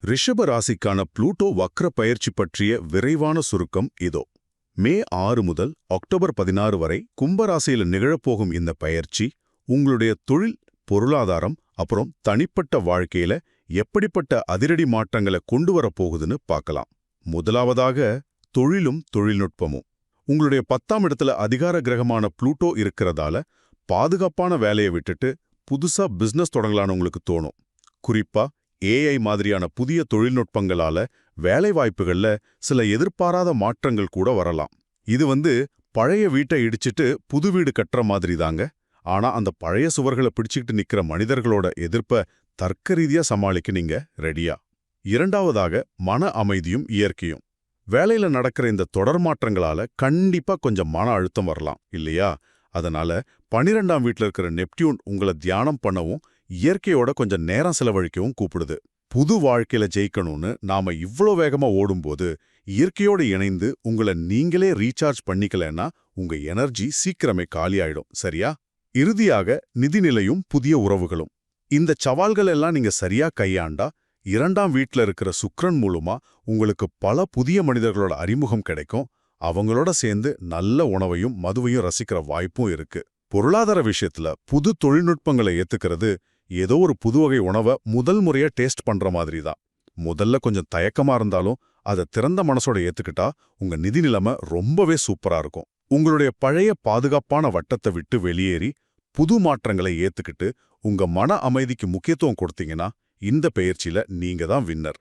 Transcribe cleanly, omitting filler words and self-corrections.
ரிஷப ராசிக்கான புளூட்டோ வக்ர பயிற்சி பற்றிய விரைவான சுருக்கம் இதோ. மே 6 முதல் அக்டோபர் 16 வரை கும்பராசியில நிகழப்போகும் இந்த பயிற்சி உங்களுடைய தொழில், பொருளாதாரம் அப்புறம் தனிப்பட்ட வாழ்க்கையில எப்படிப்பட்ட அதிரடி மாற்றங்களை கொண்டு வரப்போகுதுன்னு பார்க்கலாம். முதலாவதாக தொழிலும் தொழில்நுட்பமும். உங்களுடைய 10ஆம் இடத்துல அதிகார கிரகமான புளூட்டோ இருக்கிறதால பாதுகாப்பான வேலையை விட்டுட்டு புதுசா பிசினஸ் தொடங்கலான்னு உங்களுக்கு தோணும். குறிப்பா ஏஐ மாதிரியான புதிய தொழில்நுட்பங்களால வேலைவாய்ப்புகள்ல சில எதிர்பாராத மாற்றங்கள் கூட வரலாம். இது பழைய வீட்டை இடிச்சிட்டு புது வீடு கட்டுற மாதிரி தாங்க. ஆனா அந்த பழைய சுவர்களை பிடிச்சிக்கிட்டு நிக்கிற மனிதர்களோட எதிர்ப்ப தர்க்க ரீதியா சமாளிக்க நீங்க ரெடியா. இரண்டாவதாக மன அமைதியும் இயற்கையும். வேலையில நடக்கிற இந்த தொடர் மாற்றங்களால கண்டிப்பா கொஞ்சம் மன அழுத்தம் வரலாம் இல்லையா? அதனால 12ஆம் வீட்ல இருக்கிற நெப்டியூன் உங்களை தியானம் பண்ணவும் இயற்கையோட கொஞ்சம் நேரம் செலவழிக்கவும் கூப்பிடுது. புது வாழ்க்கையில ஜெயிக்கணும்னு நாம இவ்ளோ வேகமா ஓடும்போது இயற்கையோடு இணைந்து உங்களை நீங்களே ரீசார்ஜ் பண்ணிக்கலன்னா உங்க எனர்ஜி சீக்கிரமே காலியாயிடும். சரியா? இறுதியாக நிதிநிலையும் புதிய உறவுகளும். இந்த சவால்கள் எல்லாம் நீங்க சரியா கையாண்டா 2ஆம் வீட்ல இருக்கிற சுக்கிரன் மூலமா உங்களுக்கு பல புதிய மனிதர்களோட அறிமுகம் கிடைக்கும். அவங்களோட சேர்ந்து நல்ல உணவையும் மதுவையும் ரசிக்கிற வாய்ப்பும் இருக்கு. பொருளாதார விஷயத்துல புது தொழில்நுட்பங்களை ஏத்துக்கிறது ஏதோ ஒரு புது வகை உணவை முதல் முறையா டேஸ்ட் பண்ற மாதிரி தான். முதல்ல கொஞ்சம் தயக்கமா இருந்தாலும் அதை திறந்த மனசோட ஏத்துக்கிட்டா உங்க நிதி நிலைமை ரொம்பவே சூப்பரா இருக்கும். உங்களுடைய பழைய பாதுகாப்பான வட்டத்தை விட்டு வெளியேறி புது மாற்றங்களை ஏத்துக்கிட்டு உங்க மன அமைதிக்கு முக்கியத்துவம் கொடுத்தீங்கன்னா இந்த பெயர்ச்சியில நீங்க தான் வின்னர்.